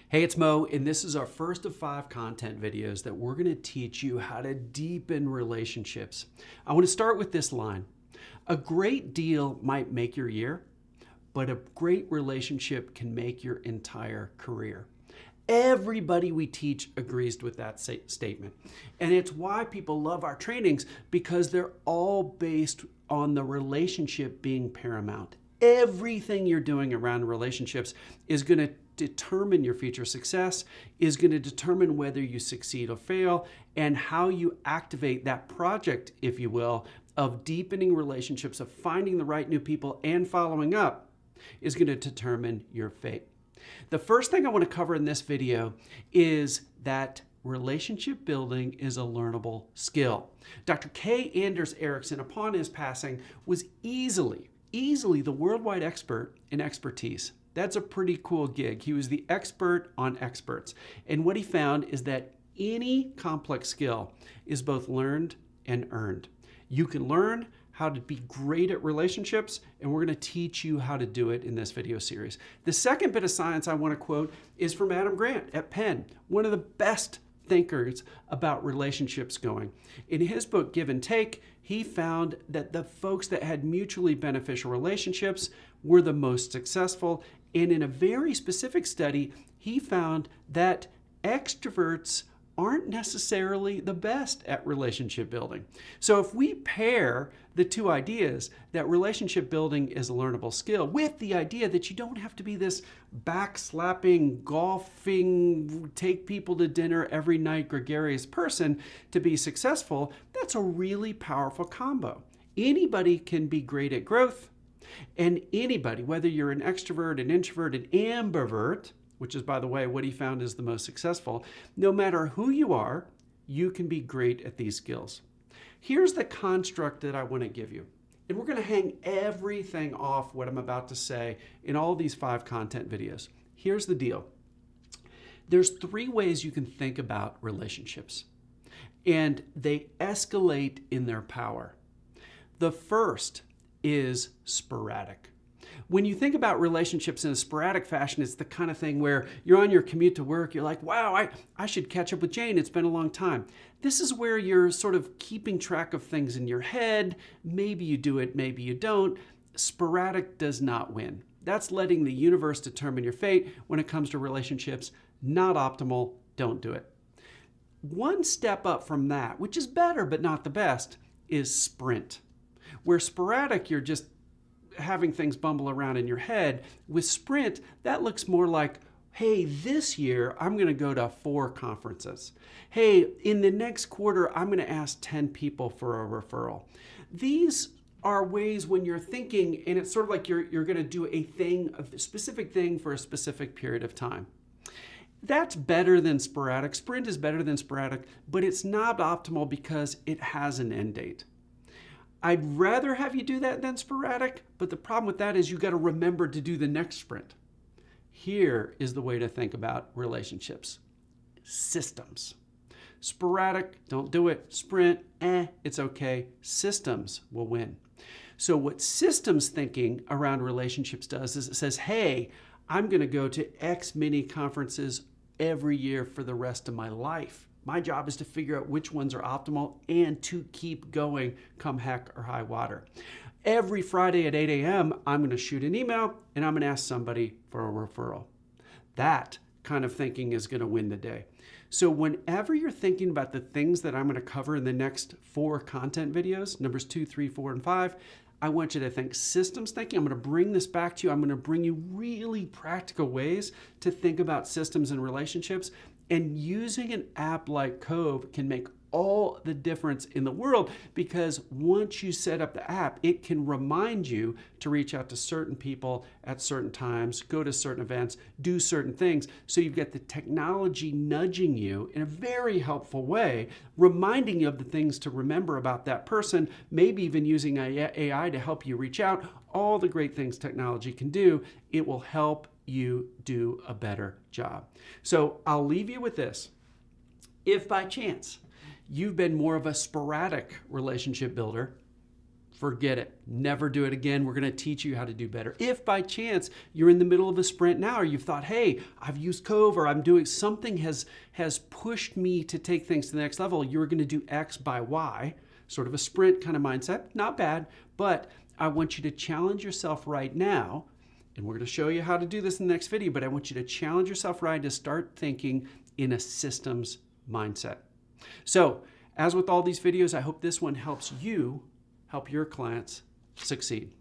Hey, it's Mo, and this is our first of 5 content videos that we're going to teach you how to deepen relationships. I want to start with this line. A great deal might make your year, but a great relationship can make your entire career. Everybody we teach agrees with that statement. And it's why people love our trainings, because they're all based on the relationship being paramount. Everything you're doing around relationships is going to determine your future success, is going to determine whether you succeed or fail, and how you activate that project, if you will, of deepening relationships, of finding the right new people and following up is going to determine your fate. The first thing I want to cover in this video is that relationship building is a learnable skill. Dr. K. Anders Ericsson, upon his passing, was easily the worldwide expert in expertise. That's a pretty cool gig. He was the expert on experts. And what he found is that any complex skill is both learned and earned. You can learn how to be great at relationships, and we're going to teach you how to do it in this video series. The second bit of science I want to quote is from Adam Grant at Penn, one of the best thinkers about relationships going. In his book, Give and Take, he found that the folks that had mutually beneficial relationships were the most successful. And in a very specific study, he found that extroverts aren't necessarily the best at relationship building. So if we pair the two ideas that relationship building is a learnable skill with the idea that you don't have to be this backslapping, golfing, take people to dinner every night gregarious person to be successful, that's a really powerful combo. Anybody can be great at growth, and anybody, whether you're an extrovert, an introvert, an ambivert, which is, by the way, what he found is the most successful, no matter who you are, you can be great at these skills. Here's the construct that I want to give you. And we're going to hang everything off what I'm about to say in all these 5 content videos. Here's the deal. There's 3 ways you can think about relationships, and they escalate in their power. The first is sporadic. When you think about relationships in a sporadic fashion, it's the kind of thing where you're on your commute to work, you're like, wow, I should catch up with Jane, it's been a long time. This is where you're sort of keeping track of things in your head. Maybe you do it, maybe you don't. Sporadic does not win. That's letting the universe determine your fate when it comes to relationships. Not optimal, don't do it. One step up from that, which is better but not the best, is sprint. Where sporadic, you're just having things bumble around in your head. With sprint, that looks more like, hey, this year I'm going to go to 4 conferences. Hey, in the next quarter, I'm going to ask 10 people for a referral. These are ways when you're thinking, and it's sort of like you're going to do a specific thing for a specific period of time. That's better than sporadic. Sprint is better than sporadic, but it's not optimal because it has an end date. I'd rather have you do that than sporadic, but the problem with that is you got to remember to do the next sprint. Here is the way to think about relationships. Systems. Sporadic, don't do it. Sprint, it's okay. Systems will win. So what systems thinking around relationships does is it says, hey, I'm going to go to X many conferences every year for the rest of my life. My job is to figure out which ones are optimal and to keep going come heck or high water. Every Friday at 8 a.m., I'm going to shoot an email and I'm going to ask somebody for a referral. That kind of thinking is going to win the day. So whenever you're thinking about the things that I'm going to cover in the next 4 content videos, numbers 2, 3, 4, and 5, I want you to think systems thinking. I'm going to bring this back to you. I'm going to bring you really practical ways to think about systems and relationships. And using an app like Cove can make all the difference in the world, because once you set up the app, it can remind you to reach out to certain people at certain times, go to certain events, do certain things. So you've got the technology nudging you in a very helpful way, reminding you of the things to remember about that person, maybe even using AI to help you reach out. All the great things technology can do, it will help you do a better job. So I'll leave you with this. If by chance you've been more of a sporadic relationship builder, forget it. Never do it again. We're going to teach you how to do better. If by chance you're in the middle of a sprint now, or you've thought, hey, I've used Cove, or I'm doing something has pushed me to take things to the next level, you're going to do X by Y, sort of a sprint kind of mindset. Not bad, but I want you to challenge yourself right now, and we're going to show you how to do this in the next video, but I want you to challenge yourself right to start thinking in a systems mindset. So, as with all these videos, I hope this one helps you help your clients succeed.